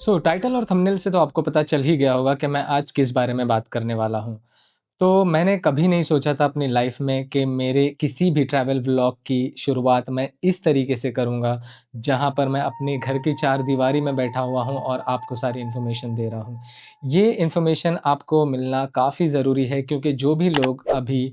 Title और thumbnail से तो आपको पता चल ही गया होगा कि मैं आज किस बारे में बात करने वाला हूँ। तो मैंने कभी नहीं सोचा था अपनी लाइफ़ में कि मेरे किसी भी ट्रैवल व्लॉग की शुरुआत मैं इस तरीके से करूँगा, जहाँ पर मैं अपने घर की चारदीवारी में बैठा हुआ हूँ और आपको सारी इन्फॉर्मेशन दे रहा हूँ। ये इन्फॉर्मेशन आपको मिलना काफ़ी ज़रूरी है, क्योंकि जो भी लोग अभी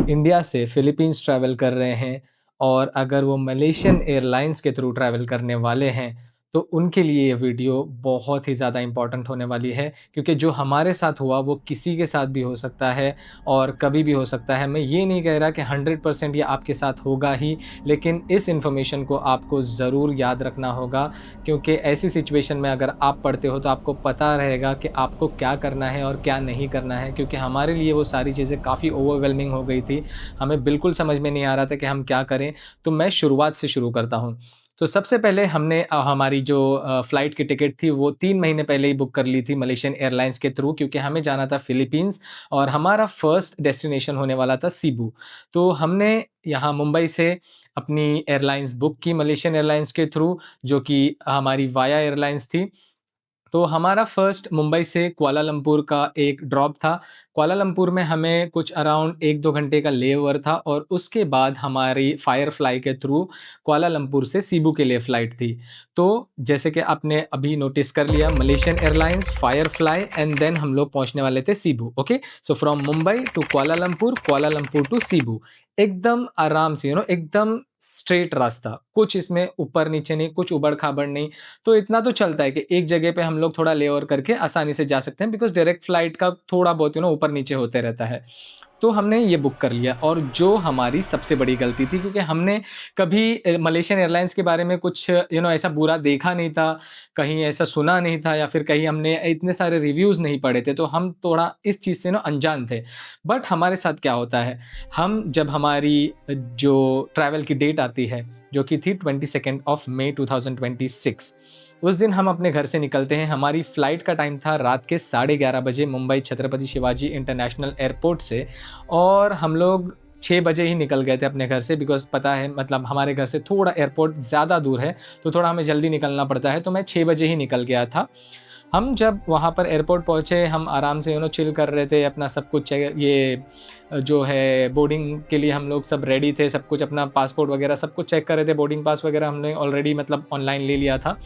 इंडिया से फ़िलीपींस ट्रैवल कर रहे हैं और अगर वो मलेशियन एयरलाइंस के थ्रू ट्रैवल करने वाले हैं, तो उनके लिए ये वीडियो बहुत ही ज़्यादा इम्पोर्टेंट होने वाली है, क्योंकि जो हमारे साथ हुआ वो किसी के साथ भी हो सकता है और कभी भी हो सकता है। मैं ये नहीं कह रहा कि 100% ये आपके साथ होगा ही, लेकिन इस इन्फॉर्मेशन को आपको ज़रूर याद रखना होगा, क्योंकि ऐसी सिचुएशन में अगर आप पड़ते हो तो आपको पता रहेगा कि आपको क्या करना है और क्या नहीं करना है। क्योंकि हमारे लिए वो सारी चीज़ें काफ़ी ओवरवेलमिंग हो गई थी, हमें बिल्कुल समझ में नहीं आ रहा था कि हम क्या करें। तो मैं शुरुआत से शुरू करता हूँ। तो सबसे पहले हमने हमारी जो फ़्लाइट की टिकट थी वो 3 महीने पहले ही बुक कर ली थी मलेशियन एयरलाइंस के थ्रू, क्योंकि हमें जाना था फ़िलीपींस और हमारा फर्स्ट डेस्टिनेशन होने वाला था सीबू। तो हमने यहाँ मुंबई से अपनी एयरलाइंस बुक की मलेशियन एयरलाइंस के थ्रू, जो कि हमारी वाया एयरलाइंस थी। तो हमारा फर्स्ट मुंबई से कुआलालंपुर का एक ड्रॉप था। कुआलालंपुर में हमें कुछ अराउंड 1-2 घंटे का लेओवर था और उसके बाद हमारी फ़ायरफ्लाई के थ्रू कुआलालंपुर से सीबू के लिए फ़्लाइट थी। तो जैसे कि आपने अभी नोटिस कर लिया, Malaysian Airlines, Firefly and then हम लोग पहुँचने वाले थे Cebu, okay? So from Mumbai to Kuala Lumpur to Cebu. एकदम आराम से एकदम स्ट्रेट रास्ता, कुछ इसमें ऊपर-नीचे नहीं, कुछ ऊबड़-खाबड़ नहीं। तो इतना तो चलता है कि एक जगह पे हम लोग थोड़ा लेओवर करके आसानी से जा सकते हैं, बिकॉज़ डायरेक्ट फ्लाइट का थोड़ा बहुत ऊपर-नीचे होते रहता है। तो हमने ये बुक कर लिया और जो हमारी सबसे बड़ी गलती थी, क्योंकि हमने कभी मलेशियन एयरलाइंस के बारे में कुछ ऐसा बुरा देखा नहीं था, कहीं ऐसा सुना नहीं था या फिर कहीं हमने इतने सारे रिव्यूज़ नहीं पढ़े थे, तो हम थोड़ा इस चीज़ से अनजान थे। बट हमारे साथ क्या होता है, हम जब हमारी जो ट्रैवल की डेट आती है, जो कि थी 22nd ऑफ मई 2026, उस दिन हम अपने घर से निकलते हैं। हमारी फ़्लाइट का टाइम था रात के 11:30 बजे मुंबई छत्रपति शिवाजी इंटरनेशनल एयरपोर्ट से, और हम लोग 6 बजे ही निकल गए थे अपने घर से, बिकॉज़ पता है मतलब हमारे घर से थोड़ा एयरपोर्ट ज़्यादा दूर है, तो थोड़ा हमें जल्दी निकलना पड़ता है, तो मैं 6 बजे ही निकल गया था। हम जब वहाँ पर एयरपोर्ट पहुँचे, हम आराम से चिल कर रहे थे, अपना सब कुछ ये जो है बोर्डिंग के लिए हम लोग सब रेडी थे, सब कुछ अपना पासपोर्ट वगैरह सब कुछ चेक कर रहे थे, बोर्डिंग पास वगैरह हमने ऑलरेडी मतलब ऑनलाइन ले लिया था।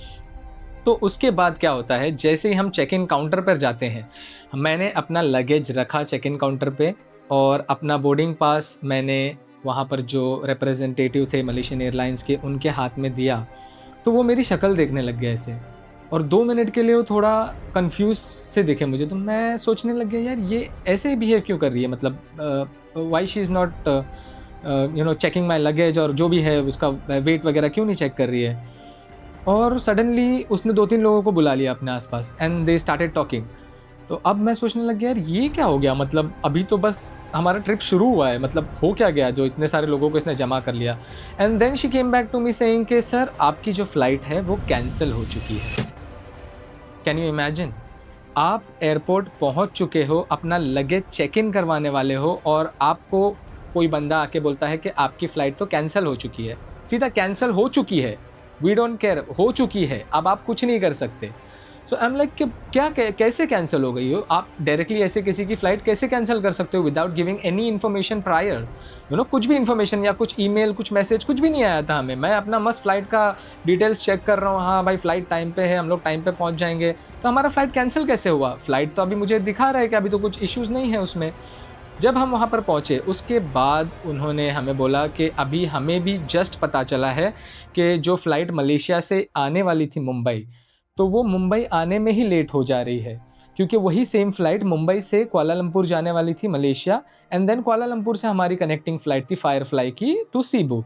तो उसके बाद क्या होता है, जैसे ही हम चेक इन काउंटर पर जाते हैं, मैंने अपना लगेज रखा चेक इन काउंटर पे और अपना बोर्डिंग पास मैंने वहाँ पर जो रिप्रेजेंटेटिव थे मलेशियन एयरलाइंस के, उनके हाथ में दिया। तो वो मेरी शक्ल देखने लग गए ऐसे, और 2 मिनट के लिए वो थोड़ा कन्फ्यूज़ से दिखे मुझे। तो मैं सोचने लग गया, यार ये ऐसे बिहेव क्यों कर रही है, मतलब why she is not checking my luggage, और जो भी है उसका वेट वगैरह क्यों नहीं चेक कर रही है। और सडनली उसने 2-3 लोगों को बुला लिया अपने आस-पास एंड दे स्टार्टेड टॉकिंग। तो अब मैं सोचने लग गया, यार ये क्या हो गया, मतलब अभी तो बस हमारा ट्रिप शुरू हुआ है, मतलब हो क्या गया जो इतने सारे लोगों को इसने जमा कर लिया। And then she came back to me saying कि सर आपकी जो फ्लाइट है वो कैंसिल हो चुकी है। Can you imagine? आप एयरपोर्ट पहुंच चुके हो, अपना लगेज चेक इन करवाने वाले हो, और आपको कोई बंदा आके बोलता है कि आपकी फ़्लाइट तो कैंसिल हो चुकी है। सीधा कैंसिल हो चुकी है, वी डोंट केयर, हो चुकी है, अब आप कुछ नहीं कर सकते। सो आई एम लाइक कि क्या कैसे कैंसिल हो गई हो? आप डायरेक्टली ऐसे किसी की फ़्लाइट कैसे कैंसिल कर सकते हो without giving any information prior? कुछ भी इन्फॉर्मेशन या कुछ ईमेल, कुछ मैसेज, कुछ भी नहीं आया था हमें। मैं अपना मस्त फ़्लाइट का डिटेल्स चेक कर रहा हूँ, हाँ भाई फ़्लाइट टाइम पे है, हम लोग टाइम पे पहुँच जाएँगे। तो हमारा फ़्लाइट कैंसिल कैसे हुआ? फ़्लाइट तो अभी मुझे दिखा रहा है कि अभी तो कुछ इश्यूज़ नहीं है उसमें। जब हम वहाँ पर पहुँचे, उसके बाद उन्होंने हमें बोला कि अभी हमें भी जस्ट पता चला है कि जो फ़्लाइट मलेशिया से आने वाली थी मुंबई, तो वो मुंबई आने में ही लेट हो जा रही है। क्योंकि वही सेम फ़्लाइट मुंबई से कुआलालंपुर जाने वाली थी मलेशिया, एंड देन कुआलालंपुर से हमारी कनेक्टिंग फ़्लाइट थी फ़ायरफ्लाई की टू सीबू।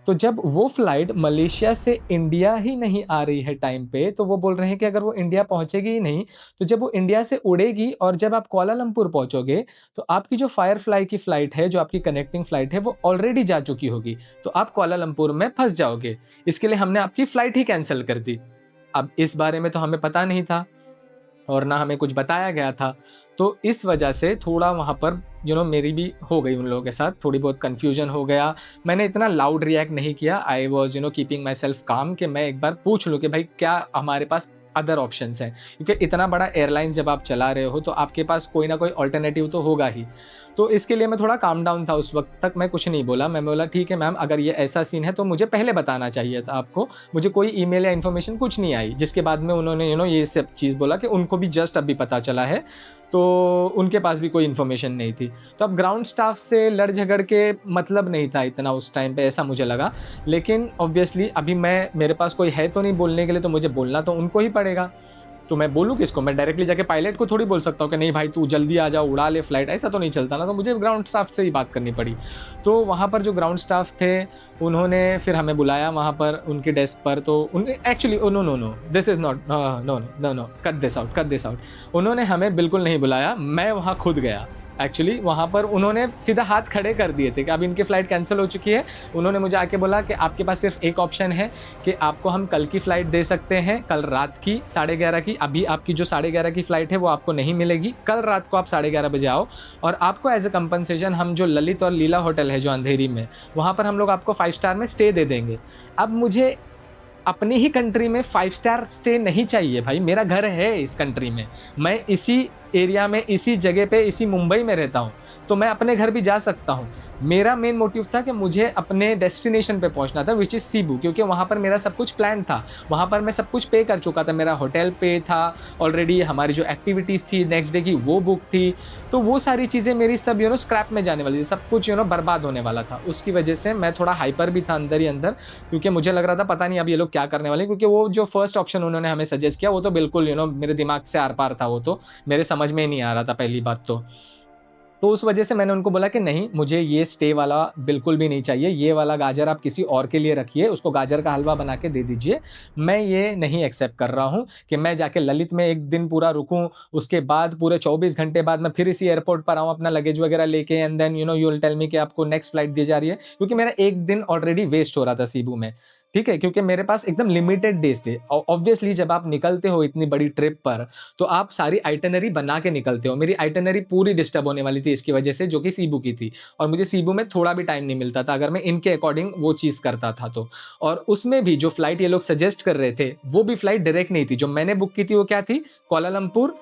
तो जब वो फ्लाइट मलेशिया से इंडिया ही नहीं आ रही है टाइम पे, तो वो बोल रहे हैं कि अगर वो इंडिया पहुंचेगी ही नहीं, तो जब वो इंडिया से उड़ेगी और जब आप कुआलालंपुर पहुंचोगे, तो आपकी जो फायरफ्लाई की फ्लाइट है, जो आपकी कनेक्टिंग फ्लाइट है, वो ऑलरेडी जा चुकी होगी, तो आप कुआलालंपुर में फंस जाओगे। इसके लिए हमने आपकी फ्लाइट ही कैंसिल कर दी। अब इस बारे में तो हमें पता नहीं था और ना हमें कुछ बताया गया था। तो इस वजह से थोड़ा वहाँ पर मेरी भी हो गई उन लोगों के साथ, थोड़ी बहुत कन्फ्यूजन हो गया। मैंने इतना लाउड रिएक्ट नहीं किया, I was keeping my self काम, कि मैं एक बार पूछ लूँ कि भाई क्या हमारे पास अदर ऑप्शंस हैं, क्योंकि इतना बड़ा एयरलाइंस जब आप चला रहे हो तो आपके पास कोई ना कोई अल्टरनेटिव तो होगा ही। तो इसके लिए मैं थोड़ा काम डाउन था, उस वक्त तक मैं कुछ नहीं बोला। मैं बोला ठीक है मैम, अगर ये ऐसा सीन है तो मुझे पहले बताना चाहिए था आपको, मुझे कोई ईमेल या इन्फॉर्मेशन कुछ नहीं आई। जिसके बाद में उन्होंने ये सब चीज़ बोला कि उनको भी जस्ट अभी पता चला है, तो उनके पास भी कोई इन्फॉर्मेशन नहीं थी। तो अब ग्राउंड स्टाफ से लड़ झगड़ के मतलब नहीं था इतना उस टाइम पे, ऐसा मुझे लगा। लेकिन ऑब्वियसली अभी मेरे पास कोई है तो नहीं बोलने के लिए, तो मुझे बोलना तो उनको ही पड़ेगा। तो मैं बोलूँ किसको? मैं डायरेक्टली जाके पायलट को थोड़ी बोल सकता हूँ कि नहीं भाई तू जल्दी आ जा, उड़ा ले फ्लाइट, ऐसा तो नहीं चलता ना। तो मुझे ग्राउंड स्टाफ से ही बात करनी पड़ी। तो वहाँ पर जो ग्राउंड स्टाफ थे उन्होंने फिर हमें बुलाया वहाँ पर उनके डेस्क पर। तो उन्हें actually no no no this is not, no no no, cut this out, cut this out. उन्होंने हमें बिल्कुल नहीं बुलाया, मैं वहाँ खुद गया। एक्चुअली वहाँ पर उन्होंने सीधा हाथ खड़े कर दिए थे कि अब इनकी फ़्लाइट कैंसिल हो चुकी है। उन्होंने मुझे आके बोला कि आपके पास सिर्फ एक ऑप्शन है कि आपको हम कल की फ़्लाइट दे सकते हैं, कल रात की 11:30 की। अभी आपकी जो 11:30 की फ़्लाइट है वो आपको नहीं मिलेगी, कल रात को आप 11:30 बजे आओ, और आपको एज ए कंपनसेशन हम जो ललित और लीला होटल है जो अंधेरी में, वहाँ पर हम लोग आपको 5 स्टार में स्टे दे देंगे। अब मुझे अपनी ही कंट्री में 5 स्टार स्टे नहीं चाहिए भाई, मेरा घर है इस कंट्री में, मैं इसी एरिया में, इसी जगह पे, इसी मुंबई में रहता हूँ, तो मैं अपने घर भी जा सकता हूँ। मेरा मेन मोटिव था कि मुझे अपने डेस्टिनेशन पे पहुँचना था, विच इज़ सीबू, क्योंकि वहाँ पर मेरा सब कुछ प्लान था। वहाँ पर मैं सब कुछ पे कर चुका था, मेरा होटल पे था ऑलरेडी, हमारी जो एक्टिविटीज़ थी नेक्स्ट डे की वो बुक थी। तो वो सारी चीज़ें मेरी सब स्क्रैप में जाने वाली थी, सब कुछ बर्बाद होने वाला था। उसकी वजह से मैं थोड़ा हाइपर भी था अंदर ही अंदर, क्योंकि मुझे लग रहा था पता नहीं अब ये लोग क्या करने वाले हैं, क्योंकि वो जो फर्स्ट ऑप्शन उन्होंने हमें सजेस्ट किया वो तो बिल्कुल मेरे दिमाग से आर पार था, वो तो मेरे समझ में ही नहीं आ रहा था पहली बात तो उस वजह से मैंने उनको बोला कि नहीं, मुझे ये स्टे वाला बिल्कुल भी नहीं चाहिए, ये वाला गाजर आप किसी और के लिए रखिए, उसको गाजर का हलवा बना के दे दीजिए। मैं ये नहीं एक्सेप्ट कर रहा हूँ कि मैं जाके ललित में एक दिन पूरा रुकूँ, उसके बाद पूरे 24 घंटे बाद मैं फिर इसी एयरपोर्ट पर आऊँ अपना लगेज वगैरह लेके, and then you will tell me कि आपको नेक्स्ट फ्लाइट दी जा रही है, क्योंकि मेरा एक दिन ऑलरेडी वेस्ट हो रहा था सीबू में। ठीक है, क्योंकि मेरे पास एकदम लिमिटेड डेज थे। ऑब्वियसली जब आप निकलते हो इतनी बड़ी ट्रिप पर तो आप सारी आइटनरी बना के निकलते हो। मेरी आइटनरी पूरी डिस्टर्ब होने वाली थी इसकी वजह से, जो कि सीबू की थी, और मुझे सीबू में थोड़ा भी टाइम नहीं मिलता था अगर मैं इनके अकॉर्डिंग वो चीज़ करता था तो। और उसमें भी जो फ्लाइट ये लोग सजेस्ट कर रहे थे वो भी फ्लाइट डायरेक्ट नहीं थी। जो मैंने बुक की थी वो क्या थी? Kuala Lumpur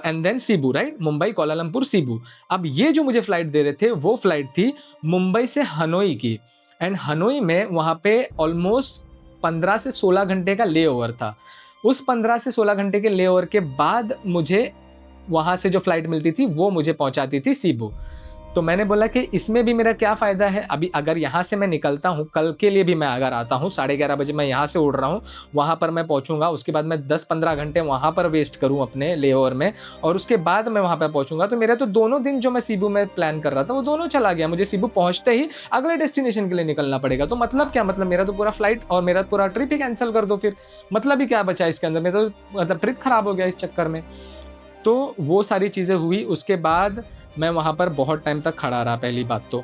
and then Cebu, right, Mumbai Kuala Lumpur Cebu. अब ये जो मुझे फ्लाइट दे रहे थे वो फ्लाइट थी मुंबई से हनोई की, एंड हनोई में वहाँ पे ऑलमोस्ट 15 से 16 घंटे का लेओवर था। उस 15 से 16 घंटे के लेओवर के बाद मुझे वहाँ से जो फ्लाइट मिलती थी वो मुझे पहुँचाती थी सीबू। तो मैंने बोला कि इसमें भी मेरा क्या फ़ायदा है? अभी अगर यहाँ से मैं निकलता हूँ, कल के लिए भी मैं अगर आता हूँ 11:30 बजे, मैं यहाँ से उड़ रहा हूँ, वहाँ पर मैं पहुँचूँगा, उसके बाद मैं 10-15 घंटे वहाँ पर वेस्ट करूँ अपने लेओवर में, और उसके बाद मैं वहाँ पर पहुँचूँगा, तो मेरा तो दोनों दिन जो मैं सीबू में प्लान कर रहा था वो दोनों चला गया। मुझे सीबू पहुँचते ही अगले डेस्टिनेशन के लिए निकलना पड़ेगा। तो मतलब क्या? मतलब मेरा तो पूरा फ्लाइट और मेरा पूरा ट्रिप ही कैंसिल कर दो फिर। मतलब ही क्या बचा इसके अंदर? मेरा तो मतलब ट्रिप खराब हो गया इस चक्कर में। तो वो सारी चीज़ें हुई। उसके बाद मैं वहाँ पर बहुत टाइम तक खड़ा रहा। पहली बात तो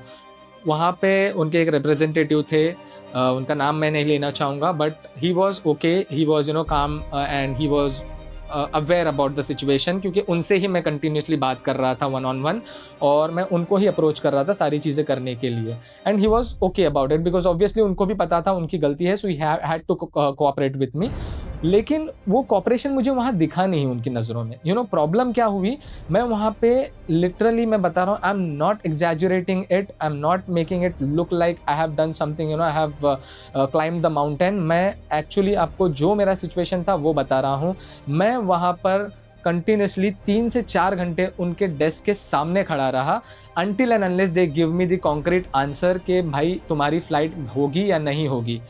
वहाँ पे उनके एक रिप्रेजेंटेटिव थे, उनका नाम मैं नहीं लेना चाहूँगा, but he was okay, he was calm and he was aware about the situation, क्योंकि उनसे ही मैं कंटिन्यूसली बात कर रहा था वन ऑन वन, और मैं उनको ही अप्रोच कर रहा था सारी चीज़ें करने के लिए, and he was okay about it, because obviously उनको भी पता था उनकी गलती है, so he had to cooperate with me. लेकिन वो कॉपरेशन मुझे वहाँ दिखा नहीं उनकी नज़रों में। प्रॉब्लम क्या हुई, मैं वहाँ पे लिटरली मैं बता रहा हूँ, I am not exaggerating it, I am not making it look like I have done something, I have climb the mountain. मैं एक्चुअली आपको जो मेरा सिचुएशन था वो बता रहा हूँ। मैं वहाँ पर कंटिन्यूसली 3 से 4 घंटे उनके डेस्क के सामने खड़ा रहा, until and unless they give me the concrete answer कि भाई तुम्हारी फ्लाइट होगी या नहीं होगी।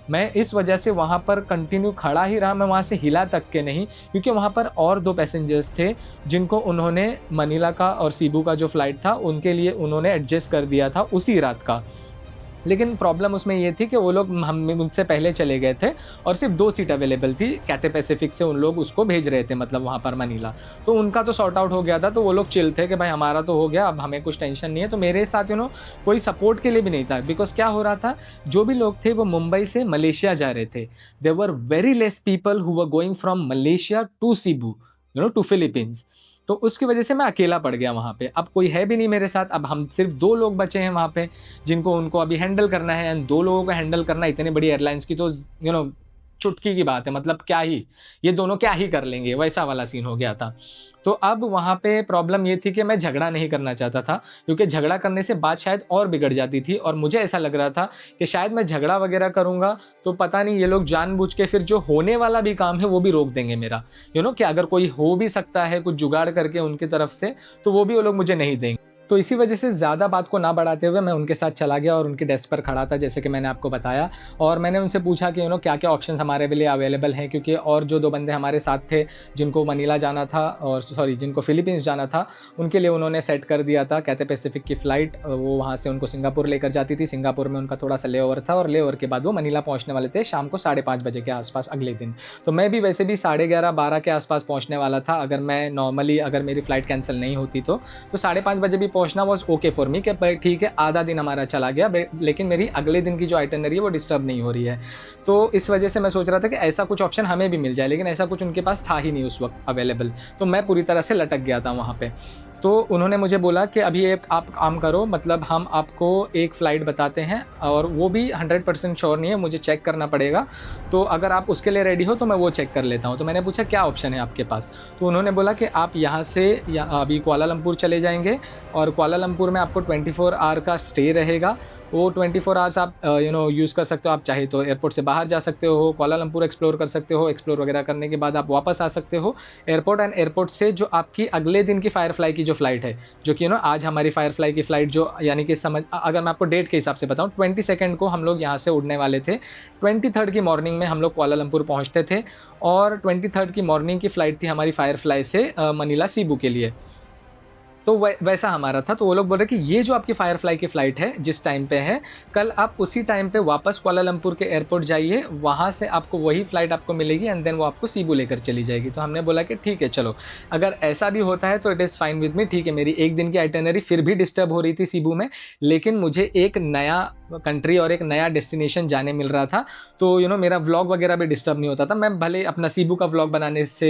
मैं इस वजह से वहाँ पर कंटिन्यू खड़ा ही रहा, मैं वहाँ से हिला तक के नहीं, क्योंकि वहाँ पर और 2 पैसेंजर्स थे जिनको उन्होंने मनीला का और सीबू का जो फ़्लाइट था उनके लिए उन्होंने एडजस्ट कर दिया था उसी रात का। लेकिन प्रॉब्लम उसमें ये थी कि वो लोग हम मुझसे पहले चले गए थे और सिर्फ 2 सीट अवेलेबल थी। कैथे पैसिफिक से उन लोग उसको भेज रहे थे, मतलब वहाँ पर मनीला, तो उनका तो सॉर्ट आउट हो गया था, तो वो लोग चिल थे कि भाई हमारा तो हो गया, अब हमें कुछ टेंशन नहीं है। तो मेरे साथ कोई सपोर्ट के लिए भी नहीं था, बिकॉज क्या हो रहा था, जो भी लोग थे वो मुंबई से मलेशिया जा रहे थे। There were very less people who were going from Malaysia to Cebu, to Philippines. तो उसकी वजह से मैं अकेला पड़ गया वहाँ पे। अब कोई है भी नहीं मेरे साथ, अब हम सिर्फ 2 लोग बचे हैं वहाँ पे जिनको उनको अभी हैंडल करना है, एंड 2 लोगों को हैंडल करना इतनी बड़ी एयरलाइंस की तो चुटकी की बात है, मतलब क्या ही, ये दोनों क्या ही कर लेंगे, वैसा वाला सीन हो गया था। तो अब वहाँ पे प्रॉब्लम ये थी कि मैं झगड़ा नहीं करना चाहता था, क्योंकि झगड़ा करने से बात शायद और बिगड़ जाती थी, और मुझे ऐसा लग रहा था कि शायद मैं झगड़ा वगैरह करूँगा तो पता नहीं ये लोग जानबूझ के फिर जो होने वाला भी काम है वो भी रोक देंगे मेरा, कि अगर कोई हो भी सकता है कुछ जुगाड़ करके उनकी तरफ से, तो वो भी वो लोग मुझे नहीं देंगे। तो इसी वजह से ज़्यादा बात को ना बढ़ाते हुए मैं उनके साथ चला गया और उनकी डेस्क पर खड़ा था, जैसे कि मैंने आपको बताया। और मैंने उनसे पूछा कि क्या-क्या ऑप्शंस हमारे लिए अवेलेबल हैं, क्योंकि और जो 2 बंदे हमारे साथ थे, जिनको मनीला जाना था, और सॉरी जिनको फ़िलीपींस जाना था, उनके लिए उन्होंने सेट कर दिया था कैथे पैसिफिक की फ़्लाइट। वो वहाँ से उनको सिंगापुर लेकर जाती थी। सिंगापुर में उनका थोड़ा-सा लेओवर था, और लेओवर के बाद वो मनीला पहुँचने वाले थे शाम को 5:30 बजे के आस-पास अगले दिन। तो मैं भी वैसे भी 11:30-12 के आस-पास पहुँचने वाला था, अगर मैं नॉर्मली अगर मेरी फ़्लाइट कैंसल नहीं होती तो। 5:30 बजे भी पहुँचना वाज़ ओके फॉर मी, कि भाई ठीक है, आधा दिन हमारा चला गया, लेकिन मेरी अगले दिन की जो आइटिनरी है वो डिस्टर्ब नहीं हो रही है। तो इस वजह से मैं सोच रहा था कि ऐसा कुछ ऑप्शन हमें भी मिल जाए, लेकिन ऐसा कुछ उनके पास था ही नहीं उस वक्त अवेलेबल। तो मैं पूरी तरह से लटक गया था वहाँ पे। तो उन्होंने मुझे बोला कि अभी एक आप काम करो, मतलब हम आपको एक फ़्लाइट बताते हैं, और वो भी 100% श्योर नहीं है, मुझे चेक करना पड़ेगा। तो अगर आप उसके लिए रेडी हो तो मैं वो चेक कर लेता हूँ। तो मैंने पूछा क्या ऑप्शन है आपके पास? तो उन्होंने बोला कि आप यहाँ से या अभी कुआलालंपुर चले जाएंगे, और कुआलालंपुर में आपको 24 आवर का स्टे रहेगा। वो 24 आवर्स आप यूज़ कर सकते हो। आप चाहे तो एयरपोर्ट से बाहर जा सकते हो, कुआलालंपुर एक्सप्लोर कर सकते हो। एक्सप्लोर वगैरह करने के बाद आप वापस आ सकते हो एयरपोर्ट, एंड एयरपोर्ट से जो आपकी अगले दिन की फायरफ्लाई की जो फ़्लाइट है, जो कि आज हमारी फायरफ्लाई की फ़्लाइट जो, यानी कि अगर मैं आपको डेट के हिसाब से बताऊँ, 22 को हम लोग यहाँ से उड़ने वाले थे। 23 की मॉर्निंग में हम लोग कुआलालंपुर पहुँचते थे, और 23 की मॉर्निंग की फ़्लाइट थी हमारी फायरफ्लाई से मनीला सीबू के लिए। तो वैसा हमारा था। तो वो लोग बोल रहे कि ये जो आपकी फायरफ्लाई की फ़्लाइट है, जिस टाइम पे है, कल आप उसी टाइम पे वापस कुआलालंपुर के एयरपोर्ट जाइए, वहाँ से आपको वही फ़्लाइट आपको मिलेगी, एंड देन वो आपको सीबू लेकर चली जाएगी। तो हमने बोला कि ठीक है, चलो, अगर ऐसा भी होता है तो it is fine with me. ठीक है, मेरी एक दिन की आइटिनरी फिर भी डिस्टर्ब हो रही थी सीबू में, लेकिन मुझे एक नया कंट्री और एक नया डेस्टिनेशन जाने मिल रहा था। तो मेरा व्लॉग वगैरह भी डिस्टर्ब नहीं होता था। मैं भले अपना सीबू का व्लॉग बनाने से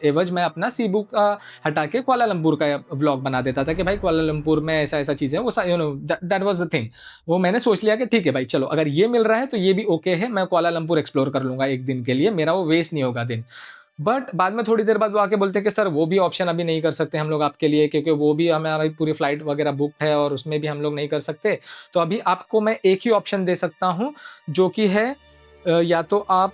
एवज मैं अपना सीबू का हटा के कुआलालंपुर का व्लॉग बना देता था कि भाई कुआलालंपुर में ऐसा ऐसा चीज़ है, वो दैट वाज द थिंग। वो मैंने सोच लिया कि ठीक है भाई, चलो, अगर ये मिल रहा है तो ये भी ओके है, मैं कुआलालंपुर एक्सप्लोर कर लूँगा एक दिन के लिए, मेरा वो वेस्ट नहीं होगा दिन। बट बाद में थोड़ी देर बाद वो आके बोलते हैं कि सर वो भी ऑप्शन अभी नहीं कर सकते हम लोग आपके लिए, क्योंकि वो भी हमारी पूरी फ्लाइट वगैरह बुक है, और उसमें भी हम लोग नहीं कर सकते। तो अभी आपको मैं एक ही ऑप्शन दे सकता हूँ, जो कि है या तो आप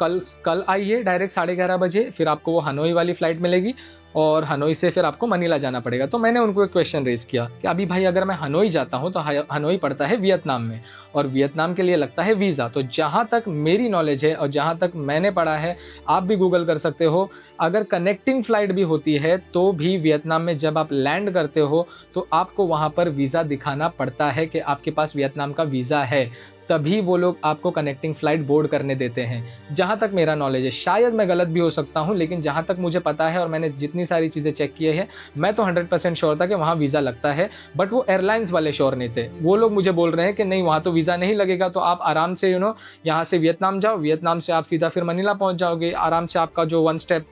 कल आइए डायरेक्ट 11:30 बजे, फिर आपको वो हनोई वाली फ़्लाइट मिलेगी, और हनोई से फिर आपको मनीला जाना पड़ेगा। तो मैंने उनको एक क्वेश्चन रेज़ किया कि अभी भाई अगर मैं हनोई जाता हूँ तो हनोई पड़ता है वियतनाम में, और वियतनाम के लिए लगता है वीज़ा। तो जहाँ तक मेरी नॉलेज है और जहाँ तक मैंने पढ़ा है, आप भी गूगल कर सकते हो, अगर कनेक्टिंग फ़्लाइट भी होती है तो भी वियतनाम में जब आप लैंड करते हो तो आपको वहाँ पर वीज़ा दिखाना पड़ता है कि आपके पास वियतनाम का वीज़ा है, तभी वो लोग आपको कनेक्टिंग फ़्लाइट बोर्ड करने देते हैं। जहाँ तक मेरा नॉलेज है, शायद मैं गलत भी हो सकता हूँ, लेकिन जहाँ तक मुझे पता है और मैंने जितनी सारी चीज़ें चेक की है, मैं तो 100% श्योर था कि वहाँ वीज़ा लगता है। बट वो एयरलाइंस वाले श्योर नहीं थे। वो लोग मुझे बोल रहे हैं कि नहीं, वहाँ तो वीज़ा नहीं लगेगा, तो आप आराम से यहाँ से वियतनाम जाओ, वियतनाम से आप सीधा फिर मनीला पहुँच जाओगे। आराम से आपका जो 1 स्टेप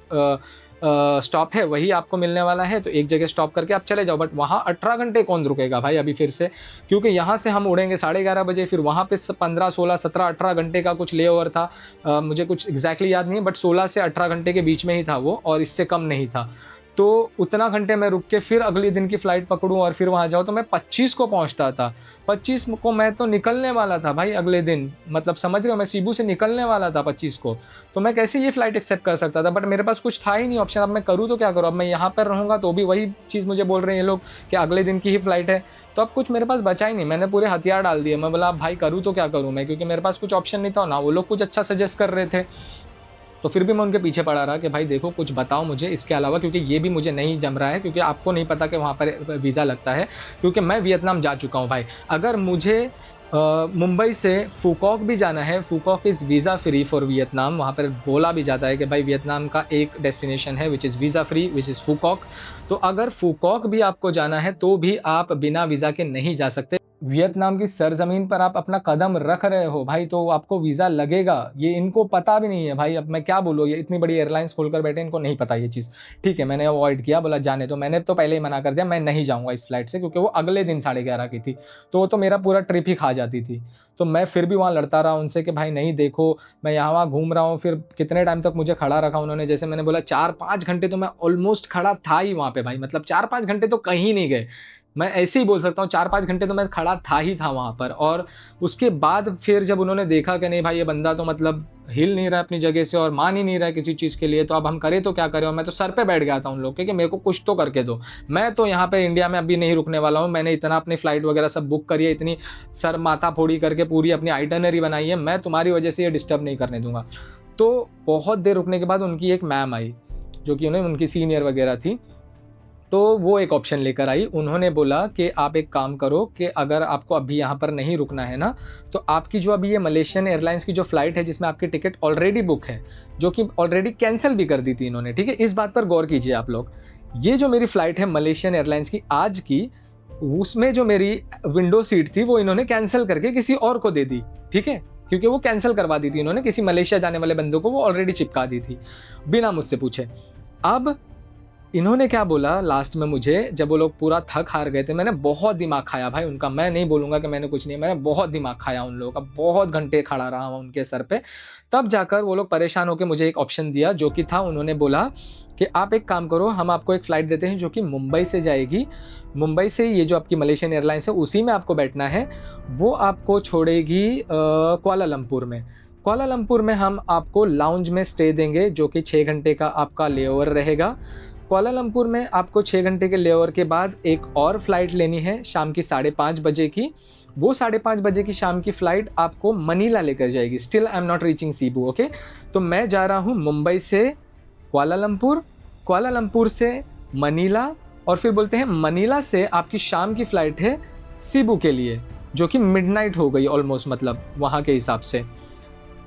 स्टॉप है वही आपको मिलने वाला है, तो एक जगह स्टॉप करके आप चले जाओ। बट वहाँ 18 घंटे कौन रुकेगा भाई अभी फिर से, क्योंकि यहाँ से हम उड़ेंगे 11:30 बजे, फिर वहाँ पे 15, 16, 17, 18 घंटे का कुछ ले ओवर था। मुझे कुछ एग्जैक्टली याद नहीं है, बट 16 से 18 घंटे के बीच में ही था वो, और इससे कम नहीं था। तो उतना घंटे मैं रुक के फिर अगले दिन की फ़्लाइट पकड़ूँ और फिर वहाँ जाऊँ, तो मैं 25 को पहुँचता था। 25 को मैं तो निकलने वाला था भाई अगले दिन, मतलब समझ रहे हो, मैं सीबू से निकलने वाला था 25 को। तो मैं कैसे ये फ़्लाइट एक्सेप्ट कर सकता था? बट मेरे पास कुछ था ही नहीं ऑप्शन। अब मैं करूँ तो क्या करूँ? अब मैं यहाँ पर रहूँगा तो भी वही चीज़ मुझे बोल रहे हैं ये लोग कि अगले दिन की ही फ़्लाइट है। तो अब कुछ मेरे पास बचा ही नहीं, मैंने पूरे हथियार डाल दिए। मैं बोला भाई करूँ तो क्या करूँ मैं, क्योंकि मेरे पास कुछ ऑप्शन नहीं था ना, वो लोग कुछ अच्छा सजेस्ट कर रहे थे। तो फिर भी मैं उनके पीछे पड़ा रहा कि भाई देखो कुछ बताओ मुझे इसके अलावा, क्योंकि ये भी मुझे नहीं जम रहा है, क्योंकि आपको नहीं पता कि वहाँ पर वीज़ा लगता है, क्योंकि मैं वियतनाम जा चुका हूँ भाई। अगर मुझे मुंबई से फूकॉक भी जाना है, Phu Quoc is visa free for Vietnam. वहाँ पर बोला भी जाता है कि भाई वियतनाम का एक डेस्टिनेशन है which is visa free, which is Phu Quoc. तो अगर फूकॉक भी आपको जाना है तो भी आप बिना वीज़ा के नहीं जा सकते। वियतनाम की सरजमीन पर आप अपना कदम रख रहे हो भाई, तो आपको वीज़ा लगेगा। ये इनको पता भी नहीं है भाई। अब मैं क्या बोलूँ, ये इतनी बड़ी एयरलाइंस खोलकर बैठे, इनको नहीं पता ये चीज़। ठीक है, मैंने अवॉइड किया, बोला जाने दो। मैंने तो पहले ही मना कर दिया, मैं नहीं जाऊँगा इस फ्लाइट से, क्योंकि वो अगले दिन 11:30 की थी, तो वो तो मेरा पूरा ट्रिप ही खा जाती थी। तो मैं फिर भी वहाँ लड़ता रहा उनसे कि भाई नहीं, देखो मैं यहाँ वहाँ घूम रहा हूँ। फिर कितने टाइम तक मुझे खड़ा रखा उन्होंने, जैसे मैंने बोला 4-5 घंटे तो मैं ऑलमोस्ट खड़ा था ही वहाँ पे भाई। मतलब 4-5 घंटे तो कहीं नहीं गए, मैं ऐसे ही बोल सकता हूँ। 4-5 घंटे तो मैं खड़ा था ही था वहाँ पर। और उसके बाद फिर जब उन्होंने देखा कि नहीं भाई, ये बंदा तो मतलब हिल नहीं रहा अपनी जगह से और मान ही नहीं रहा किसी चीज़ के लिए, तो अब हम करें तो क्या करें। और मैं तो सर पे बैठ गया था उन लोग के कि मेरे को कुछ तो करके दो। मैं तो यहाँ पे इंडिया में अभी नहीं रुकने वाला हूँ। मैंने इतना अपनी फ़्लाइट वगैरह सब बुक करी है, इतनी सर माथा फोड़ी करके पूरी अपनी आइटनरी बनाई है, मैं तुम्हारी वजह से ये डिस्टर्ब नहीं करने दूंगा। तो बहुत देर रुकने के बाद उनकी एक मैम आई, जो कि उनकी सीनियर वगैरह थी। तो वो एक ऑप्शन लेकर आई। उन्होंने बोला कि आप एक काम करो कि अगर आपको अभी यहाँ पर नहीं रुकना है ना, तो आपकी जो अभी ये मलेशियन एयरलाइंस की जो फ़्लाइट है जिसमें आपकी टिकट ऑलरेडी बुक है, जो कि ऑलरेडी कैंसिल भी कर दी थी इन्होंने, ठीक है, इस बात पर गौर कीजिए आप लोग। ये जो मेरी फ़्लाइट है मलेशियन एयरलाइंस की आज की, उसमें जो मेरी विंडो सीट थी वो इन्होंने कैंसिल करके किसी और को दे दी, ठीक है, क्योंकि वो कैंसिल करवा दी थी इन्होंने, किसी मलेशिया जाने वाले बंदों को वो ऑलरेडी चिपका दी थी बिना मुझसे पूछे। अब इन्होंने क्या बोला लास्ट में मुझे, जब वो लोग पूरा थक हार गए थे, मैंने बहुत दिमाग खाया भाई उनका। मैं नहीं बोलूँगा कि मैंने कुछ नहीं, मैंने बहुत दिमाग खाया उन लोगों का, बहुत घंटे खड़ा रहा हूँ उनके सर पे। तब जाकर वो लोग परेशान होकर मुझे एक ऑप्शन दिया, जो कि था, उन्होंने बोला कि आप एक काम करो, हम आपको एक फ़्लाइट देते हैं जो कि मुंबई से जाएगी। मुंबई से ये जो आपकी मलेशियन एयरलाइंस है उसी में आपको बैठना है। वो आपको छोड़ेगी कुआलालंपुर में। कुआलालंपुर में हम आपको लाउंज में स्टे देंगे, जो कि 6 घंटे का आपका लेओवर रहेगा। कुआलालंपुर में आपको 6 घंटे के लेओवर के बाद एक और फ़्लाइट लेनी है शाम की 5:30 बजे की। वो 5:30 बजे की शाम की फ़्लाइट आपको मनीला लेकर जाएगी। Still I am not reaching Cebu, okay. तो मैं जा रहा हूँ मुंबई से कुआलालंपुर, कुआलालंपुर से मनीला, और फिर बोलते हैं मनीला से आपकी शाम की फ़्लाइट है सीबू के लिए, जो कि मिडनाइट हो गई ऑलमोस्ट, मतलब वहाँ के हिसाब से।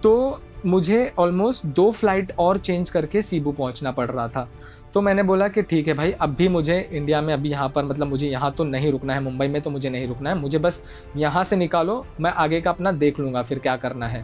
तो मुझे ऑलमोस्ट 2 फ्लाइट और चेंज करके सीबू पहुंचना पड़ रहा था। तो मैंने बोला कि ठीक है भाई, अब भी मुझे इंडिया में अभी यहाँ पर, मतलब मुझे यहाँ तो नहीं रुकना है, मुंबई में तो मुझे नहीं रुकना है, मुझे बस यहाँ से निकालो, मैं आगे का अपना देख लूँगा फिर क्या करना है।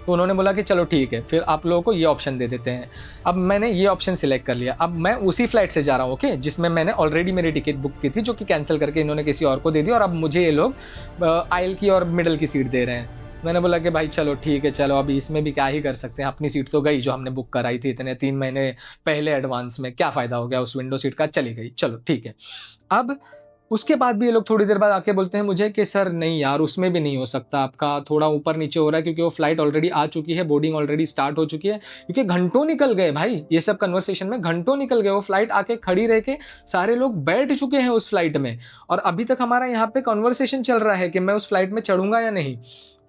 तो उन्होंने बोला कि चलो ठीक है, फिर आप लोगों को ये ऑप्शन दे देते हैं। अब मैंने ये ऑप्शन सिलेक्ट कर लिया। अब मैं उसी फ्लाइट से जा रहा हूँ, ओके, जिसमें मैंने ऑलरेडी मेरी टिकट बुक की थी, जो कि कैंसिल करके इन्होंने किसी और को दे दी, और अब मुझे ये लोग आइल की और मिडल की सीट दे रहे हैं। मैंने बोला कि भाई चलो ठीक है, चलो अभी इसमें भी क्या ही कर सकते हैं, अपनी सीट तो गई जो हमने बुक कराई थी इतने 3 महीने पहले एडवांस में, क्या फ़ायदा हो गया उस विंडो सीट का, चली गई, चलो ठीक है। अब उसके बाद भी ये लोग थोड़ी देर बाद आके बोलते हैं मुझे कि सर नहीं यार, उसमें भी नहीं हो सकता, आपका थोड़ा ऊपर नीचे हो रहा है, क्योंकि वो फ्लाइट ऑलरेडी आ चुकी है, बोर्डिंग ऑलरेडी स्टार्ट हो चुकी है। क्योंकि घंटों निकल गए भाई, ये सब कन्वर्सेशन में घंटों निकल गए, वो फ्लाइट आके खड़ी रह के सारे लोग बैठ चुके हैं उस फ्लाइट में, और अभी तक हमारा यहाँ पे कन्वर्सेशन चल रहा है कि मैं उस फ्लाइट में चढ़ूंगा या नहीं।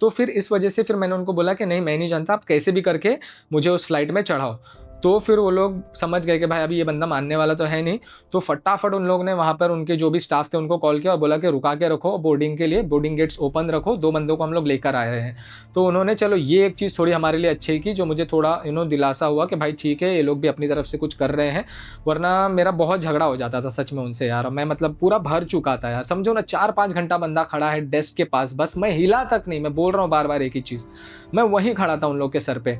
तो फिर इस वजह से फिर मैंने उनको बोला कि नहीं, मैं नहीं जानता, आप कैसे भी करके मुझे उस फ्लाइट में चढ़ाओ। तो फिर वो लोग समझ गए कि भाई अभी ये बंदा मानने वाला तो है नहीं। तो फटाफट उन लोगों ने वहाँ पर उनके जो भी स्टाफ थे उनको कॉल किया और बोला कि रुका के रखो बोर्डिंग के लिए, बोर्डिंग गेट्स ओपन रखो, 2 बंदों को हम लोग लेकर आ रहे हैं। तो उन्होंने, चलो ये एक चीज़ थोड़ी हमारे लिए अच्छी की, जो मुझे थोड़ा दिलासा हुआ कि भाई ठीक है, ये लोग भी अपनी तरफ से कुछ कर रहे हैं, वरना मेरा बहुत झगड़ा हो जाता था सच में उनसे यार। मैं मतलब पूरा भर चुका था यार, समझो ना, 4-5 घंटा बंदा खड़ा है डेस्क के पास, बस मैं हिला तक नहीं, मैं बोल रहा हूँ बार बार एक ही चीज़, मैं वहीं खड़ा था उन लोग के सर पे।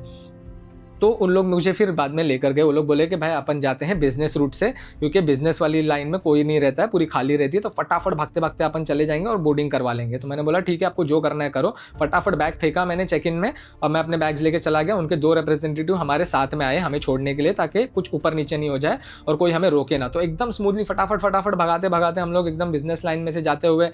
तो उन लोग मुझे फिर बाद में लेकर गए, वो लोग बोले कि भाई अपन जाते हैं बिजनेस रूट से, क्योंकि बिजनेस वाली लाइन में कोई नहीं रहता है, पूरी खाली रहती है, तो फटाफट भागते भागते अपन चले जाएंगे और बोर्डिंग करवा लेंगे। तो मैंने बोला ठीक है, आपको जो करना है करो। फटाफट बैग फेंका मैंने चेक इन में, और मैं अपने बैग्स लेके चला गया। उनके 2 रिप्रेजेंटेटिव हमारे साथ में आए हमें छोड़ने के लिए, ताकि कुछ ऊपर नीचे नहीं हो जाए और कोई हमें रोके ना। तो एकदम स्मूथली फटाफट फटाफट भगाते भगाते हम लोग एकदम बिजनेस लाइन में से जाते हुए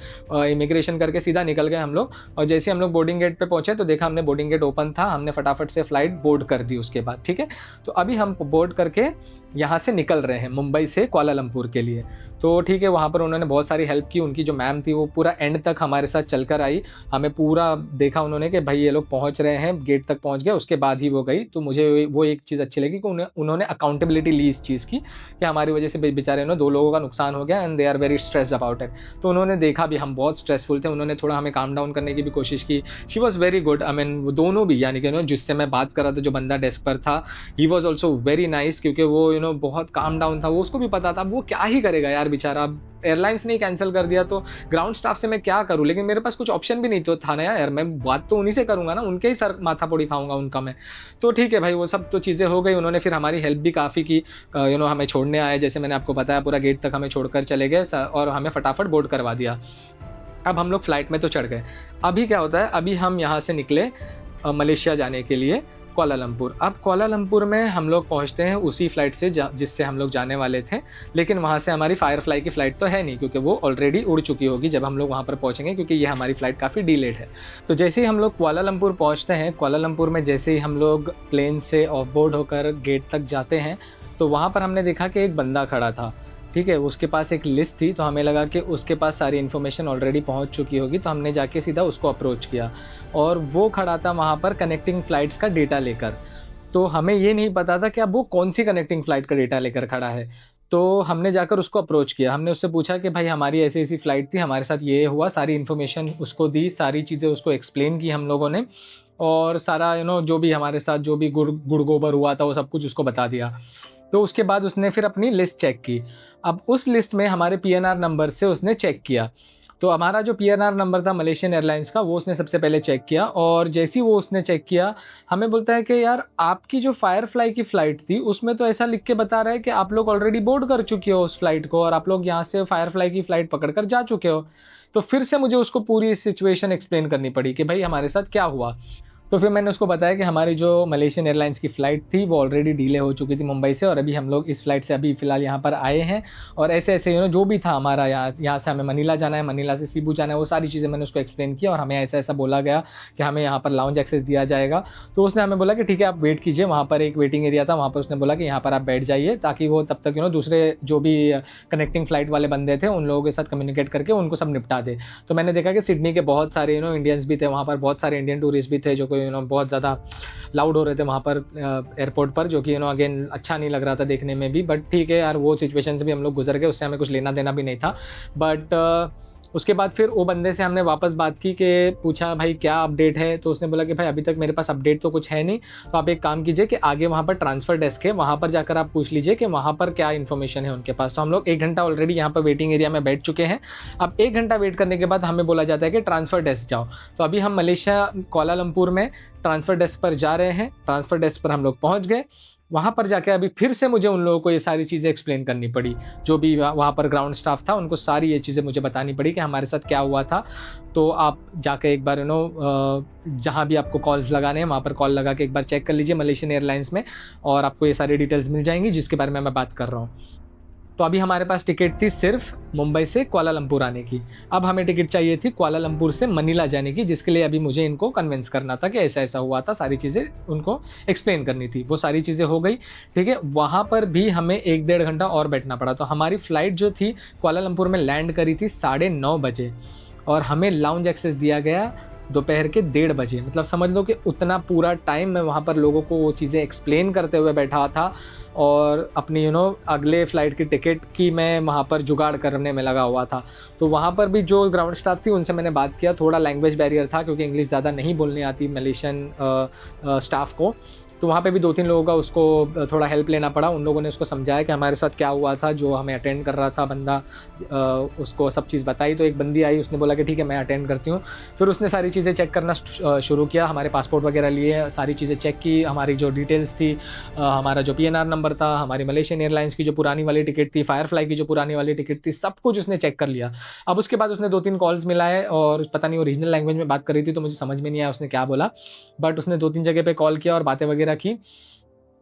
इमिग्रेशन करके सीधा निकल गए हम लोग। और जैसे हम लोग बोर्डिंग गेट पे पहुंचे तो देखा हमने बोर्डिंग गेट ओपन था, हमने फटाफट से फ्लाइट बोर्ड कर दी उसके बाद, ठीक है। तो अभी हम बोर्ड करके यहाँ से निकल रहे हैं मुंबई से कुआलालंपुर के लिए। तो ठीक है, वहाँ पर उन्होंने बहुत सारी हेल्प की, उनकी जो मैम थी वो पूरा एंड तक हमारे साथ चलकर आई, हमें पूरा देखा उन्होंने कि भाई ये लोग पहुँच रहे हैं, गेट तक पहुँच गए, उसके बाद ही वो गई। तो मुझे वो एक चीज़ अच्छी लगी कि उन्होंने अकाउंटेबिलिटी ली इस चीज़ की, कि हमारी वजह से बेचारे 2 लोगों का नुकसान हो गया, and they are very stressed about it. तो उन्होंने देखा भी हम बहुत स्ट्रेसफुल थे, उन्होंने थोड़ा हमें काम डाउन करने की भी कोशिश की। She was very good, I mean वो दोनों भी, यानी कि जिससे मैं बात कर रहा था, जो बंदा डेस्क पर था, he was also very nice, क्योंकि वो बहुत काम डाउन था, वो उसको भी पता था। अब वो क्या ही करेगा यार बेचारा, अब एयरलाइंस ने कैंसिल कर दिया तो ग्राउंड स्टाफ से मैं क्या करूँ, लेकिन मेरे पास कुछ ऑप्शन भी नहीं तो था ना यार, मैं बात तो उन्हीं से करूँगा ना, उनके ही सर माथा पोड़ी खाऊंगा उनका मैं। तो ठीक है भाई, वो सब तो चीज़ें हो गई, उन्होंने फिर हमारी हेल्प भी काफ़ी की, हमें छोड़ने आए, जैसे मैंने आपको बताया पूरा गेट तक हमें छोड़कर चले गए और हमें फटाफट बोर्ड करवा दिया। अब हम लोग फ्लाइट में तो चढ़ गए। अभी क्या होता है, अभी हम यहाँ से निकले मलेशिया जाने के लिए कुआलालंपुर। अब कुआलालंपुर में हम लोग पहुँचते हैं उसी फ्लाइट से जिससे हम लोग जाने वाले थे, लेकिन वहाँ से हमारी फायरफ्लाई की फ़्लाइट तो है नहीं, क्योंकि वो ऑलरेडी उड़ चुकी होगी जब हम लोग वहाँ पर पहुँचेंगे, क्योंकि ये हमारी फ़्लाइट काफ़ी डिलेड है। तो जैसे ही हम लोग कुआलालंपुर पहुँचते हैं, कुआलालंपुर में जैसे ही हम लोग प्लेन से ऑफ बोर्ड होकर गेट तक जाते हैं, तो वहाँ पर हमने देखा कि एक बंदा खड़ा था, ठीक है, उसके पास एक लिस्ट थी, तो हमें लगा कि उसके पास सारी इन्फॉर्मेशन ऑलरेडी पहुंच चुकी होगी, तो हमने जाके सीधा उसको अप्रोच किया, और वो खड़ा था वहाँ पर कनेक्टिंग फ़्लाइट्स का डेटा लेकर। तो हमें ये नहीं पता था कि अब वो कौन सी कनेक्टिंग फ़्लाइट का डेटा लेकर खड़ा है। तो हमने जाकर उसको अप्रोच किया, हमने उससे पूछा कि भाई हमारी ऐसी-ऐसी फ़्लाइट थी, हमारे साथ ये हुआ, सारी इन्फॉर्मेशन उसको दी, सारी चीज़ें उसको एक्सप्लेन की हम लोगों ने, और सारा जो भी हमारे साथ जो भी गुड़ गोबर हुआ था वो सब कुछ उसको बता दिया। तो उसके बाद उसने फिर अपनी लिस्ट चेक की। अब उस लिस्ट में हमारे पीएनआर नंबर से उसने चेक किया। तो हमारा जो पीएनआर नंबर था मलेशियन एयरलाइंस का, वो उसने सबसे पहले चेक किया, और जैसे ही वो उसने चेक किया, हमें बोलता है कि यार आपकी जो फायरफ्लाई की फ़्लाइट थी उसमें तो ऐसा लिख के बता रहा है कि आप लोग ऑलरेडी बोर्ड कर चुके हो उस फ्लाइट को, और आप लोग यहाँ से फायरफ्लाई की फ़्लाइट पकड़ कर जा चुके हो। तो फिर से मुझे उसको पूरी सिचुएशन एक्सप्लेन करनी पड़ी कि भाई हमारे साथ क्या हुआ। तो फिर मैंने उसको बताया कि हमारी जो मलेशियन एयरलाइंस की फ़्लाइट थी वो ऑलरेडी डिले हो चुकी थी मुंबई से, और अभी हम लोग इस फ्लाइट से अभी फ़िलहाल यहाँ पर आए हैं, और ऐसे ऐसे जो भी था हमारा, यहाँ से हमें मनीला जाना है, मनीला से सीबू जाना है, वो सारी चीज़ें मैंने उसको एक्सप्लेन किया, और हमें ऐसा ऐसा बोला गया कि हमें यहाँ पर लाउंज एक्सेस दिया जाएगा। तो उसने हमें बोला कि ठीक है आप वेट कीजिए, वहाँ पर एक वेटिंग एरिया था, वहाँ पर उसने बोला कि यहाँ पर आप बैठ जाइए, ताकि वो तब तक दूसरे जो भी कनेक्टिंग फ़्लाइट वाले बंदे थे उन लोगों के साथ कम्युनिकेट करके उनको सब निपटा दे। तो मैंने देखा कि सिडनी के बहुत सारे इंडियंस भी थे वहाँ पर, बहुत सारे इंडियन टूरिस्ट भी थे जो कोई बहुत ज़्यादा लाउड हो रहे थे वहाँ पर एयरपोर्ट पर, जो कि अगेन अच्छा नहीं लग रहा था देखने में भी। बट ठीक है यार, वो सिचुएशन से भी हम लोग गुजर गए, उससे हमें कुछ लेना देना भी नहीं था। बट उसके बाद फिर वो बंदे से हमने वापस बात की कि पूछा भाई क्या अपडेट है, तो उसने बोला कि भाई अभी तक मेरे पास अपडेट तो कुछ है नहीं, तो आप एक काम कीजिए कि आगे वहाँ पर ट्रांसफ़र डेस्क है, वहाँ पर जाकर आप पूछ लीजिए कि वहाँ पर क्या इन्फॉर्मेशन है उनके पास। तो हम लोग 1 घंटा ऑलरेडी यहाँ पर वेटिंग एरिया में बैठ चुके हैं। अब 1 घंटा वेट करने के बाद हमें बोला जाता है कि ट्रांसफ़र डेस्क जाओ। तो अभी हम मलेशिया कुआलालंपुर में ट्रांसफ़र डेस्क पर जा रहे हैं। ट्रांसफ़र डेस्क पर हम लोग पहुँच गए। वहाँ पर जाके अभी फिर से मुझे उन लोगों को ये सारी चीज़ें एक्सप्लेन करनी पड़ी, जो भी वहाँ पर ग्राउंड स्टाफ था उनको सारी ये चीज़ें मुझे बतानी पड़ी कि हमारे साथ क्या हुआ था। तो आप जाके एक बार जहाँ भी आपको कॉल्स लगाने हैं वहाँ पर कॉल लगा के एक बार चेक कर लीजिए मलेशियन एयरलाइंस में, और आपको ये सारी डिटेल्स मिल जाएंगी जिसके बारे में मैं बात कर रहा हूँ। तो अभी हमारे पास टिकट थी सिर्फ मुंबई से कुआलालंपुर आने की। अब हमें टिकट चाहिए थी कुआलालंपुर से मनीला जाने की, जिसके लिए अभी मुझे इनको कन्विंस करना था कि ऐसा ऐसा हुआ था, सारी चीज़ें उनको एक्सप्लेन करनी थी। वो सारी चीज़ें हो गई, ठीक है। वहाँ पर भी हमें 1-1.5 घंटा और बैठना पड़ा। तो हमारी फ़्लाइट जो थी कुआलालंपुर में लैंड करी थी 9:30 बजे, और हमें लाउंज एक्सेस दिया गया दोपहर के 1:30 बजे। मतलब समझ लो कि उतना पूरा टाइम मैं वहाँ पर लोगों को वो चीज़ें एक्सप्लेन करते हुए बैठा था, और अपनी अगले फ़्लाइट की टिकट की मैं वहाँ पर जुगाड़ करने में लगा हुआ था। तो वहाँ पर भी जो ग्राउंड स्टाफ थी उनसे मैंने बात किया। थोड़ा लैंग्वेज बैरियर था क्योंकि इंग्लिश ज़्यादा नहीं बोलनी आती मलेशियन स्टाफ को। तो वहाँ पे भी 2-3 लोगों का उसको थोड़ा हेल्प लेना पड़ा। उन लोगों ने उसको समझाया कि हमारे साथ क्या हुआ था, जो हमें अटेंड कर रहा था बंदा, उसको सब चीज़ बताई। तो एक बंदी आई, उसने बोला कि ठीक है मैं अटेंड करती हूँ। फिर उसने सारी चीज़ें चेक करना शुरू किया, हमारे पासपोर्ट वगैरह लिए, सारी चीज़ें चेक की, हमारी जो डिटेल्स थी, हमारा जो पीएनआर नंबर था, हमारी मलेशियन एयरलाइंस की जो पुरानी वाली टिकट थी, फायरफ्लाई की जो पुरानी वाली टिकट थी, सब कुछ उसने चेक कर लिया। अब उसके बाद उसने 2-3 कॉल्स मिलाए, और पता नहीं वो रीजनल लैंग्वेज में बात कर रही थी तो मुझे समझ में नहीं आया उसने क्या बोला, बट उसने 2-3 जगह पे कॉल किया और बातें वगैरह की।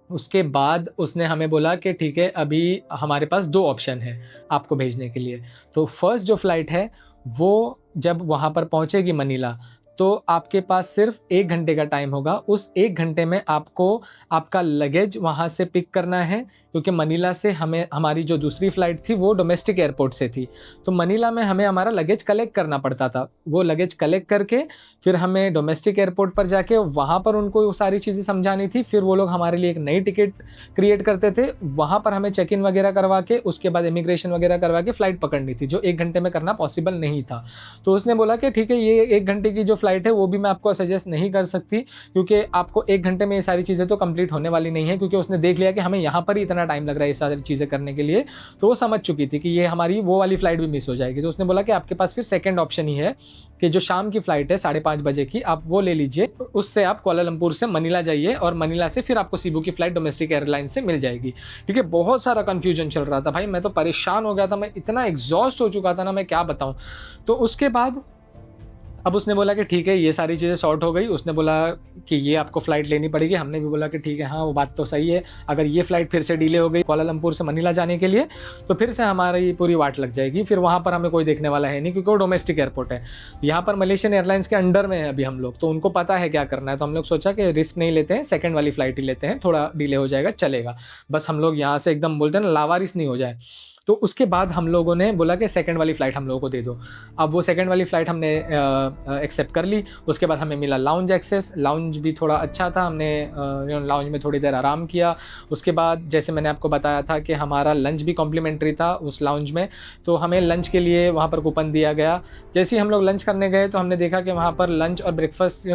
उसके बाद उसने हमें बोला कि ठीक है अभी हमारे पास 2 ऑप्शन है आपको भेजने के लिए। तो फर्स्ट जो फ़्लाइट है वो जब वहाँ पर पहुँचेगी मनीला, तो आपके पास सिर्फ 1 घंटे का टाइम होगा। उस 1 घंटे में आपको आपका लगेज वहाँ से पिक करना है, क्योंकि मनीला से हमारी जो दूसरी फ़्लाइट थी वो डोमेस्टिक एयरपोर्ट से थी। तो मनीला में हमें हमारा लगेज कलेक्ट करना पड़ता था। वो लगेज कलेक्ट करके फिर हमें डोमेस्टिक एयरपोर्ट पर जाके वहाँ पर उनको वो सारी चीज़ें समझानी थी। फिर वो लोग हमारे लिए एक नई टिकट क्रिएट करते थे, वहाँ पर हमें चेक इन वगैरह करवा के उसके बाद इमिग्रेशन वगैरह करवा के फ़्लाइट पकड़नी थी, जो 1 घंटे में करना पॉसिबल नहीं था। तो उसने बोला कि ठीक है ये 1 घंटे की जो फ़्लाइट है वो भी मैं आपको सजेस्ट नहीं कर सकती, क्योंकि आपको 1 घंटे में ये सारी चीज़ें तो कंप्लीट होने वाली नहीं है, क्योंकि उसने देख लिया कि हमें यहाँ पर ही इतना टाइम लग रहा है ये सारी चीज़ें करने के लिए, तो वो समझ चुकी थी कि ये हमारी वो वाली फ़्लाइट भी मिस हो जाएगी। तो उसने बोला कि आपके पास फिर सेकंड ऑप्शन ही है कि जो शाम की फ़्लाइट है 5:30 बजे की, आप वो ले लीजिए। उससे आप कुआलालंपुर से मनीला जाइए और मनीला से फिर आपको सीबू की फ़्लाइट डोमेस्टिक एयरलाइन से मिल जाएगी। ठीक है, बहुत सारा कन्फ्यूजन चल रहा था भाई, मैं तो परेशान हो गया था, मैं इतना एग्जॉस्ट हो चुका था ना, मैं क्या बताऊँ। तो उसके बाद अब उसने बोला कि ठीक है, ये सारी चीज़ें सॉर्ट हो गई। उसने बोला कि ये आपको फ़्लाइट लेनी पड़ेगी। हमने भी बोला कि ठीक है, हाँ वो बात तो सही है, अगर ये फ़्लाइट फिर से डिले हो गई कुआलालंपुर से मनीला जाने के लिए, तो फिर से हमारी पूरी वाट लग जाएगी। फिर वहाँ पर हमें कोई देखने वाला है नहीं, क्योंकि वो डोमेस्टिक एयरपोर्ट है। यहाँ पर मलेशियन एयरलाइंस के अंडर में है अभी हम लोग, तो उनको पता है क्या करना है। तो हम लोग सोचा कि रिस्क नहीं लेते हैं, सेकेंड वाली फ़्लाइट ही लेते हैं, थोड़ा डिले हो जाएगा चलेगा, बस हम लोग यहाँ से एकदम बोलते हैं ना लावारिस नहीं हो जाए। तो उसके बाद हम लोगों ने बोला कि सेकंड वाली फ़्लाइट हम लोगों को दे दो। अब वो सेकंड वाली फ़्लाइट हमने एक्सेप्ट कर ली। उसके बाद हमें मिला लाउंज एक्सेस, लाउंज भी थोड़ा अच्छा था, हमने लाउंज में थोड़ी देर आराम किया। उसके बाद जैसे मैंने आपको बताया था कि हमारा लंच भी कॉम्प्लीमेंट्री था उस लाउंज में, तो हमें लंच के लिए वहाँ पर कूपन दिया गया। जैसे ही हम लोग लंच करने गए तो हमने देखा कि वहाँ पर लंच और ब्रेकफास्ट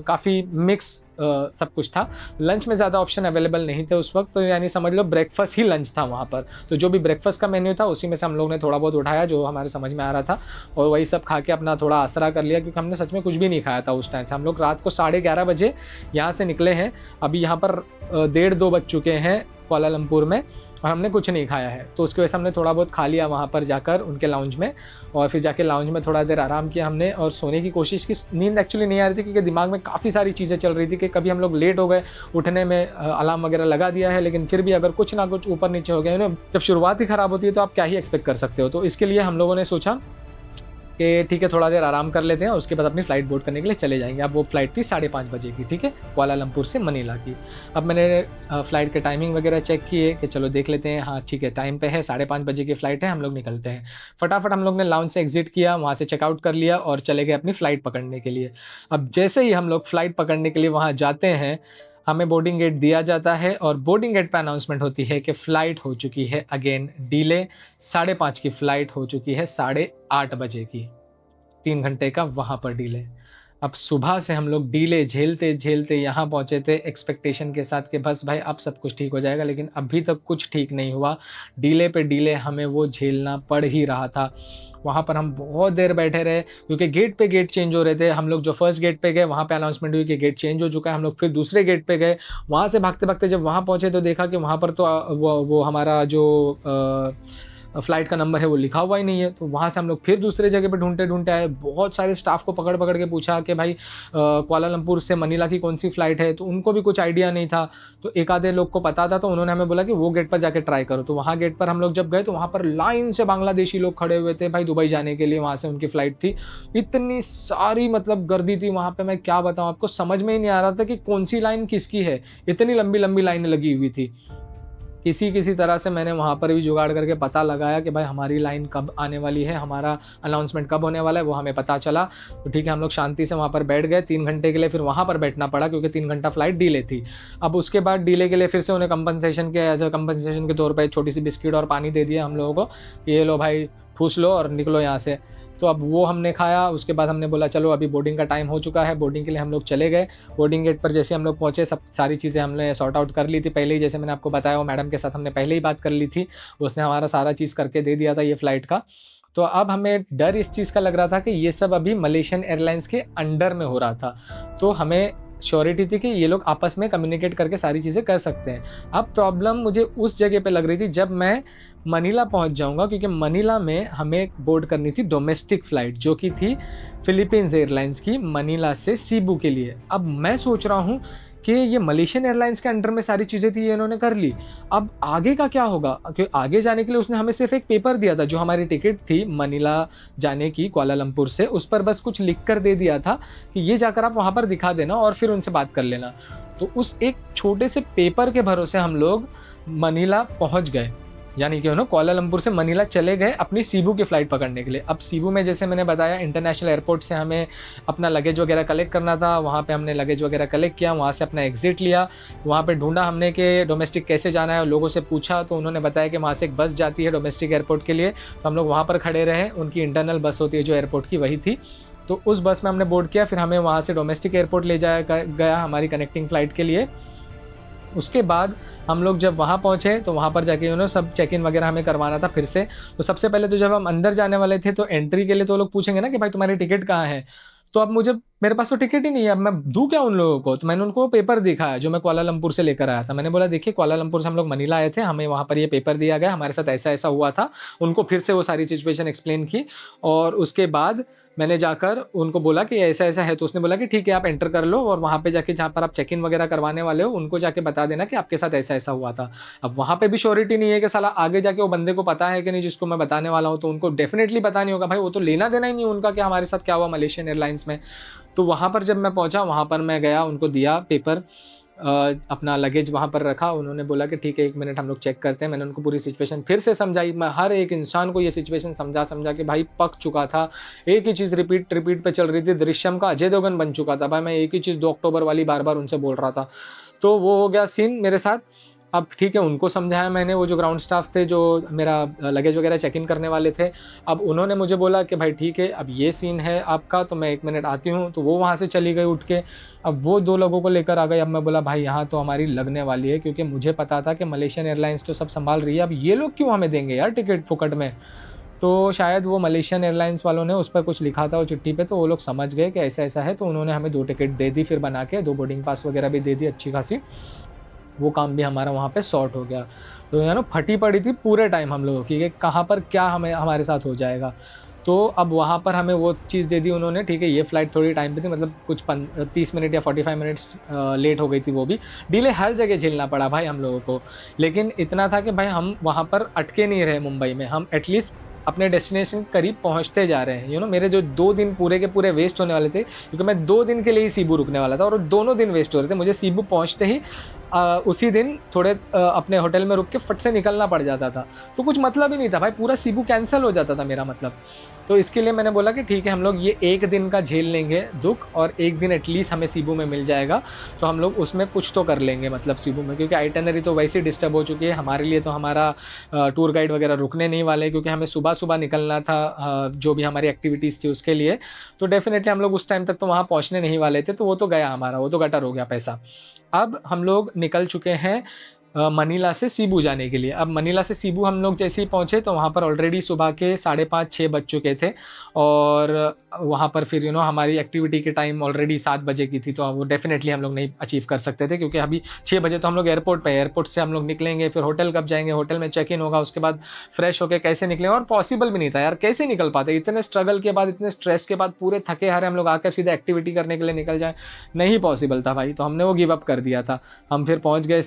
काफ़ी मिक्स सब कुछ था। लंच में ज़्यादा ऑप्शन अवेलेबल नहीं थे उस वक्त, तो यानी समझ लो ब्रेकफास्ट ही लंच था वहाँ पर। तो जो भी ब्रेकफास्ट का मेन्यू था उसी में से हम लोग ने थोड़ा बहुत उठाया जो हमारे समझ में आ रहा था, और वही सब खा के अपना थोड़ा आसरा कर लिया, क्योंकि हमने सच में कुछ भी नहीं खाया था उस टाइम से। हम लोग रात को 11:30 बजे यहाँ से निकले हैं, अभी यहाँ पर 1:30-2 बज चुके हैं कुआलालंपुर में, और हमने कुछ नहीं खाया है। तो उसकी वजह से हमने थोड़ा बहुत खा लिया वहाँ पर जाकर उनके लाउंज में, और फिर जाके लाउंज में थोड़ा देर आराम किया हमने और सोने की कोशिश की। नींद एक्चुअली नहीं आ रही थी, क्योंकि दिमाग में काफ़ी सारी चीज़ें चल रही थी कि कभी हम लोग लेट हो गए उठने में, अलार्म वगैरह लगा दिया है, लेकिन फिर भी अगर कुछ ना कुछ ऊपर नीचे हो गया, जब शुरुआत ही ख़राब होती है तो आप क्या ही एक्सपेक्ट कर सकते हो। तो इसके लिए हम लोगों ने सोचा कि ठीक है, थोड़ा देर आराम कर लेते हैं, उसके बाद अपनी फ़्लाइट बोर्ड करने के लिए चले जाएंगे। अब वो फ़्लाइट थी 5:30 बजे की, ठीक है, कुआलालंपुर से मनीला की। अब मैंने फ़्लाइट के टाइमिंग वगैरह चेक किए कि चलो देख लेते हैं, हाँ ठीक है टाइम पे है, 5:30 बजे की फ़्लाइट है, हम लोग निकलते हैं। फटाफट हम लोग ने लाउंज से एग्ज़िट किया, वहाँ से चेकआउट कर लिया और चले गए अपनी फ़्लाइट पकड़ने के लिए। अब जैसे ही हम लोग फ़्लाइट पकड़ने के लिए वहाँ जाते हैं, हमें बोर्डिंग गेट दिया जाता है और बोर्डिंग गेट पे अनाउंसमेंट होती है कि फ़्लाइट हो चुकी है अगेन डिले। 5:30 की फ़्लाइट हो चुकी है 8:30 बजे की, 3 घंटे का वहाँ पर डिले। अब सुबह से हम लोग डिले झेलते-झेलते यहाँ पहुँचे थे एक्सपेक्टेशन के साथ कि बस भाई अब सब कुछ ठीक हो जाएगा, लेकिन अभी तक कुछ ठीक नहीं हुआ। डिले पे डिले हमें वो झेलना पड़ ही रहा था। वहाँ पर हम बहुत देर बैठे रहे, क्योंकि गेट पे गेट चेंज हो रहे थे। हम लोग जो फर्स्ट गेट पे गए वहाँ पे अनाउंसमेंट हुई कि गेट चेंज हो चुका है। हम लोग फिर दूसरे गेट पे गए, वहाँ से भागते-भागते जब वहाँ पहुँचे तो देखा कि वहाँ पर तो वो हमारा जो फ़्लाइट का नंबर है वो लिखा हुआ ही नहीं है। तो वहाँ से हम लोग फिर दूसरे जगह पे ढूँढते-ढूँढते आए। बहुत सारे स्टाफ़ को पकड़-पकड़ के पूछा कि भाई कुआलालंपुर से मनीला की कौन-सी फ़्लाइट है, तो उनको भी कुछ आइडिया नहीं था। तो एक आधे लोग को पता था, तो उन्होंने हमें बोला कि वो गेट पर जाके ट्राई करो। तो वहाँ गेट पर हम लोग जब गए तो वहाँ पर लाइन से बांग्लादेशी लोग खड़े हुए थे भाई, दुबई जाने के लिए, वहाँ से उनकी फ़्लाइट थी। इतनी सारी मतलब गर्दी थी वहाँ पे, मैं क्या बताऊँ आपको, समझ में ही नहीं आ रहा था कि कौन-सी लाइन किसकी है। इतनी लंबी-लंबी लाइनें लगी हुई थी। किसी तरह से मैंने वहाँ पर भी जुगाड़ करके पता लगाया कि भाई हमारी लाइन कब आने वाली है, हमारा अनाउंसमेंट कब होने वाला है, वो हमें पता चला। तो ठीक है, हम लोग शांति से वहाँ पर बैठ गए। 3 घंटे के लिए फिर वहाँ पर बैठना पड़ा, क्योंकि 3 घंटा फ़्लाइट डिले थी। अब उसके बाद डिले के लिए फिर से उन्हें कंपनसेशन के तौर पर एक छोटी सी बिस्किट और पानी दे दिया हम लोगों को, ये लो भाई ठूस लो और निकलो यहाँ से। तो अब वो हमने खाया। उसके बाद हमने बोला चलो अभी बोर्डिंग का टाइम हो चुका है, बोर्डिंग के लिए हम लोग चले गए। बोर्डिंग गेट पर जैसे हम लोग पहुँचे, सब सारी चीज़ें हमने सॉर्ट आउट कर ली थी पहले ही, जैसे मैंने आपको बताया वो मैडम के साथ हमने पहले ही बात कर ली थी, उसने हमारा सारा चीज़ करके दे दिया था ये फ़्लाइट का। तो अब हमें डर इस चीज़ का लग रहा था कि ये सब अभी मलेशियन एयरलाइंस के अंडर में हो रहा था, तो हमें श्योरिटी थी कि ये लोग आपस में कम्युनिकेट करके सारी चीज़ें कर सकते हैं। अब प्रॉब्लम मुझे उस जगह पे लग रही थी जब मैं मनीला पहुंच जाऊंगा, क्योंकि मनीला में हमें बोर्ड करनी थी डोमेस्टिक फ़्लाइट जो कि थी फिलीपींस एयरलाइंस की, मनीला से सीबू के लिए। अब मैं सोच रहा हूँ कि ये मलेशियन एयरलाइंस के अंडर में सारी चीज़ें थी, ये इन्होंने कर ली, अब आगे का क्या होगा? क्योंकि आगे जाने के लिए उसने हमें सिर्फ एक पेपर दिया था, जो हमारी टिकट थी मनीला जाने की कुआलालंपुर से, उस पर बस कुछ लिख कर दे दिया था कि ये जाकर आप वहाँ पर दिखा देना और फिर उनसे बात कर लेना। तो उस एक छोटे से पेपर के भरोसे हम लोग मनीला पहुँच गए, यानी कि कुआलालंपुर से मनीला चले गए अपनी सीबू की फ़्लाइट पकड़ने के लिए। अब सीबू में जैसे मैंने बताया इंटरनेशनल एयरपोर्ट से हमें अपना लगेज वगैरह कलेक्ट करना था, वहाँ पे हमने लगेज वगैरह कलेक्ट किया, वहाँ से अपना एग्ज़िट लिया। वहाँ पे ढूंढा हमने कि डोमेस्टिक कैसे जाना है, लोगों से पूछा तो उन्होंने बताया कि वहाँ से एक बस जाती है डोमेस्टिक एयरपोर्ट के लिए, तो हम लोग वहाँ पर खड़े रहे। उनकी इंटरनल बस होती है जो एयरपोर्ट की, वही थी। तो उस बस में हमने बोर्ड किया, फिर हमें वहाँ से डोमेस्टिक एयरपोर्ट ले जाया गया हमारी कनेक्टिंग फ़्लाइट के लिए। उसके बाद हम लोग जब वहाँ पहुँचे तो वहाँ पर जाके सब चेक इन वगैरह हमें करवाना था फिर से। तो सबसे पहले तो जब हम अंदर जाने वाले थे तो एंट्री के लिए तो लोग पूछेंगे ना कि भाई तुम्हारी टिकट कहाँ है? तो अब मेरे पास तो टिकट ही नहीं है, अब मैं दूँ क्या उन लोगों को? तो मैंने उनको पेपर दिखाया जो मैं कुआलालंपुर से लेकर आया था। मैंने बोला देखिए कुआलालंपुर से हम लोग मनीला आए थे, हमें वहाँ पर ये पेपर दिया गया, हमारे साथ ऐसा-ऐसा हुआ था। उनको फिर से वो सारी सिचुएशन एक्सप्लेन की और उसके बाद मैंने जाकर उनको बोला कि ऐसा-ऐसा है, तो उसने बोला कि ठीक है आप एंटर कर लो और वहाँ पे जाके जहाँ पर आप चेक इन वगैरह करवाने वाले हो उनको जाके बता देना कि आपके साथ ऐसा-ऐसा हुआ था। अब वहाँ पे भी श्योरिटी नहीं है कि साला आगे जाके वो बंदे को पता है कि नहीं जिसको मैं बताने वाला हूँ, तो उनको डेफिनिटली पता नहीं होगा भाई, वो तो लेना देना ही नहीं उनका कि हमारे साथ क्या हुआ मलेशियन एयरलाइंस में। तो वहाँ पर जब मैं पहुँचा, वहाँ पर मैं गया, उनको दिया पेपर, अपना लगेज वहाँ पर रखा। उन्होंने बोला कि ठीक है 1 मिनट हम लोग चेक करते हैं। मैंने उनको पूरी सिचुएशन फिर से समझाई। मैं हर एक इंसान को ये सिचुएशन समझा के भाई पक चुका था। एक ही चीज़ रिपीट पे चल रही थी। दृश्यम का अजय देवगन बन चुका था भाई। मैं एक ही चीज़ 2 अक्टूबर वाली बार-बार उनसे बोल रहा था। तो वो हो गया सीन मेरे साथ। अब ठीक है, उनको समझाया मैंने, वो जो ग्राउंड स्टाफ थे जो मेरा लगेज वगैरह चेक इन करने वाले थे। अब उन्होंने मुझे बोला कि भाई ठीक है अब ये सीन है आपका, तो मैं 1 मिनट आती हूँ। तो वो वहाँ से चली गई उठ के। अब वो 2 लोगों को लेकर आ गई। अब मैं बोला भाई यहाँ तो हमारी लगने वाली है, क्योंकि मुझे पता था कि मलेशियन एयरलाइंस तो सब संभाल रही है, अब ये लोग क्यों हमें देंगे यार टिकट फुकट में। तो शायद वो मलेशियन एयरलाइंस वालों ने उस पर कुछ लिखा था वो चिट्ठी पे, तो वो लोग समझ गए कि ऐसा-ऐसा है, तो उन्होंने हमें 2 टिकट दे दी फिर बना के, 2 बोर्डिंग पास वगैरह भी दे दी अच्छी खासी। वो काम भी हमारा वहाँ पे सॉर्ट हो गया। तो फटी पड़ी थी पूरे टाइम हम लोगों की कि कहाँ पर क्या हमारे साथ हो जाएगा। तो अब वहाँ पर हमें वो चीज़ दे दी उन्होंने, ठीक है, ये फ़्लाइट थोड़ी टाइम पे थी, मतलब कुछ 30 मिनट या 45 मिनट्स लेट हो गई थी वो भी। डिले हर जगह झेलना पड़ा भाई हम लोगों को। लेकिन इतना था कि भाई हम वहाँ पर अटके नहीं रहे मुंबई में, हम एटलीस्ट अपने डेस्टिनेशन के करीब पहुँचते जा रहे हैं। मेरे जो 2 दिन पूरे के पूरे वेस्ट होने वाले थे, क्योंकि मैं 2 दिन के लिए ही सीबू रुकने वाला था और दोनों दिन वेस्ट हो रहे थे। मुझे सीबू पहुँचते ही उसी दिन थोड़े अपने होटल में रुक के फट से निकलना पड़ जाता था। तो कुछ मतलब ही नहीं था भाई, पूरा सीबू कैंसिल हो जाता था मेरा मतलब। तो इसके लिए मैंने बोला कि ठीक है हम लोग ये 1 दिन का झेल लेंगे दुःख, और 1 दिन एटलीस्ट हमें सीबू में मिल जाएगा, तो हम लोग उसमें कुछ तो कर लेंगे मतलब सीबू में, क्योंकि आइटिनरी तो वैसे ही डिस्टर्ब हो चुकी है हमारे लिए। तो हमारा टूर गाइड वगैरह रुकने नहीं वाले, क्योंकि हमें सुबह निकलना था जो भी हमारी एक्टिविटीज़ थी उसके लिए। तो डेफिनेटली हम लोग उस टाइम तक तो वहाँ पहुँचने नहीं वाले थे, तो वो तो गया हमारा, वो तो गटर हो गया पैसा। अब हम लोग निकल चुके हैं मनीला से सीबू जाने के लिए। अब मनीला से सीबू हम लोग जैसे ही पहुँचे तो वहाँ पर ऑलरेडी सुबह के 5:30-6 बज चुके थे, और वहाँ पर फिर हमारी एक्टिविटी के टाइम ऑलरेडी 7 बजे की थी, तो वो डेफिनेटली हम लोग नहीं अचीव कर सकते थे, क्योंकि अभी 6 बजे तो हम लोग एयरपोर्ट से हम लोग निकलेंगे, फिर होटल कब जाएंगे, होटल में चेक इन होगा, उसके बाद फ्रेश होकर कैसे निकलेंगे, और पॉसिबल भी नहीं था यार, कैसे निकल पाते इतने स्ट्रगल के बाद, इतने स्ट्रेस के बाद, पूरे थके हारे हम लोग आकर सीधे एक्टिविटी करने के लिए निकल जाए, नहीं पॉसिबल था भाई। तो हमने वो गिव अप कर दिया था। हम फिर पहुँच गए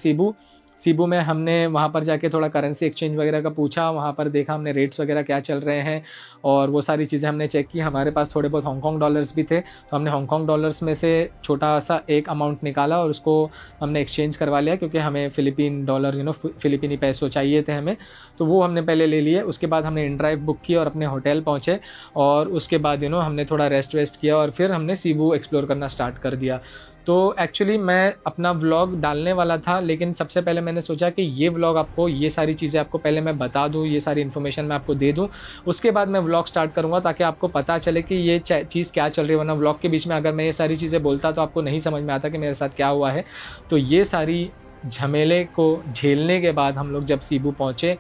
सीबू में। हमने वहाँ पर जाके थोड़ा करेंसी एक्सचेंज वगैरह का पूछा, वहाँ पर देखा हमने रेट्स वगैरह क्या चल रहे हैं, और वो सारी चीज़ें हमने चेक की। हमारे पास थोड़े बहुत हांगकांग डॉलर्स भी थे, तो हमने हांगकांग डॉलर्स में से छोटा सा एक अमाउंट निकाला और उसको हमने एक्सचेंज करवा लिया, क्योंकि हमें फ़िलिपीन डॉलर फ़िलिपीनी पैसों चाहिए थे हमें, तो वो हमने पहले ले लिए। उसके बाद हमने इनड्राइव बुक की और अपने होटल पहुँचे, और उसके बाद हमने थोड़ा रेस्ट किया, और फिर हमने सीबू एक्सप्लोर करना स्टार्ट कर दिया। तो एक्चुअली मैं अपना व्लॉग डालने वाला था, लेकिन सबसे पहले मैंने सोचा कि ये व्लॉग आपको, ये सारी चीज़ें आपको पहले मैं बता दूँ, ये सारी इन्फॉर्मेशन मैं आपको दे दूँ, उसके बाद मैं व्लॉग स्टार्ट करूँगा, ताकि आपको पता चले कि ये चीज़ क्या चल रही है। वरना व्लॉग के बीच में अगर मैं ये सारी चीज़ें बोलता तो आपको नहीं समझ में आता कि मेरे साथ क्या हुआ है। तो ये सारी झमेले को झेलने के बाद हम लोग जब सीबू पहुँचे,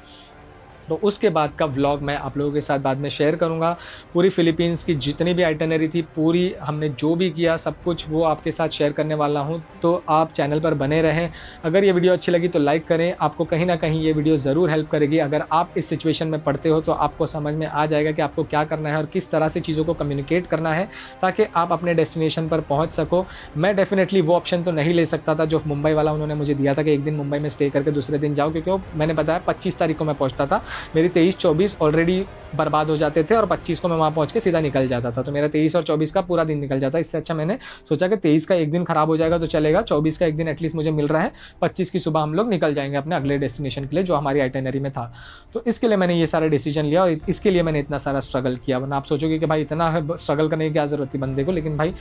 तो उसके बाद का व्लॉग मैं आप लोगों के साथ बाद में शेयर करूंगा। पूरी फ़िलीपींस की जितनी भी आइटिनरी थी, पूरी हमने जो भी किया, सब कुछ वो आपके साथ शेयर करने वाला हूं। तो आप चैनल पर बने रहें। अगर ये वीडियो अच्छी लगी तो लाइक करें, आपको कहीं ना कहीं ये वीडियो ज़रूर हेल्प करेगी। अगर आप इस सिचुएशन में पड़ते हो तो आपको समझ में आ जाएगा कि आपको क्या करना है और किस तरह से चीज़ों को कम्युनिकेट करना है, ताकि आप अपने डेस्टिनेशन पर पहुँच सको। मैं डेफिनेटली वो ऑप्शन तो नहीं ले सकता था जो मुंबई वाला उन्होंने मुझे दिया था कि एक दिन मुंबई में स्टे करके दूसरे दिन जाओ, क्योंकि मैंने बताया 25 तारीख को मैं पहुँचता था। मेरी 23-24 ऑलरेडी बर्बाद हो जाते थे, और 25 को मैं वहाँ पहुँच के सीधा निकल जाता था। तो मेरा 23 और 24 का पूरा दिन निकल जाता। इससे अच्छा मैंने सोचा कि 23 का एक दिन खराब हो जाएगा तो चलेगा, 24 का एक दिन एटलीस्ट मुझे मिल रहा है, 25 की सुबह हम लोग निकल जाएंगे अपने अगले डेस्टिनेशन के लिए जो हमारी आइटिनरी में था। तो इसके लिए मैंने ये सारा डिसीजन लिया, और इसके लिए मैंने इतना सारा स्ट्रगल किया। वरना आप सोचोगे कि भाई इतना स्ट्रगल करने की क्या ज़रूरत थी बंदे को, लेकिन भाई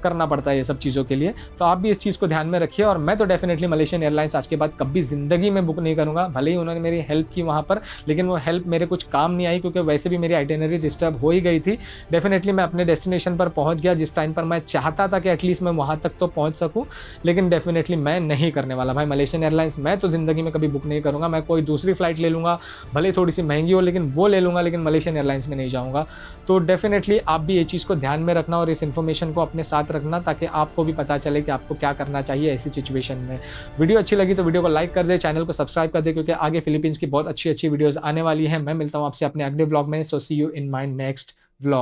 करना पड़ता है ये सब चीज़ों के लिए। तो आप भी इस चीज़ को ध्यान में रखिए। और मैं तो डेफिनेटली मलेशियन एयरलाइंस आज के बाद कभी ज़िंदगी में बुक नहीं करूँगा। भले ही उन्होंने मेरी हेल्प की वहाँ पर, लेकिन लेकिन वो हेल्प मेरे कुछ काम नहीं आई, क्योंकि वैसे भी मेरी आइटिनरी डिस्टर्ब हो ही गई थी। डेफिनेटली मैं अपने डेस्टिनेशन पर पहुंच गया जिस टाइम पर मैं चाहता था कि एटलीस्ट मैं वहां तक तो पहुंच सकूं, लेकिन डेफिनेटली मैं नहीं करने वाला भाई। मलेशियन एयरलाइंस मैं तो ज़िंदगी में कभी बुक नहीं करूंगा। मैं कोई दूसरी फ्लाइट ले लूँगा, भले थोड़ी सी महंगी हो, लेकिन वो ले लूँगा, लेकिन मलेशियन एयरलाइंस में नहीं जाऊँगा। तो डेफिनेटली आप भी ये चीज़ को ध्यान में रखना और इस इन्फॉर्मेशन को अपने साथ रखना, ताकि आपको भी पता चले कि आपको क्या करना चाहिए ऐसी सिचुएशन में। वीडियो अच्छी लगी तो वीडियो को लाइक कर दे, चैनल को सब्सक्राइब कर दे, क्योंकि आगे फिलीपींस की बहुत अच्छी अच्छी वीडियोज़ आने वाली हैं। मैं मिलता हूँ आपसे अपने अगले ब्लॉग में। So see you in my next vlog.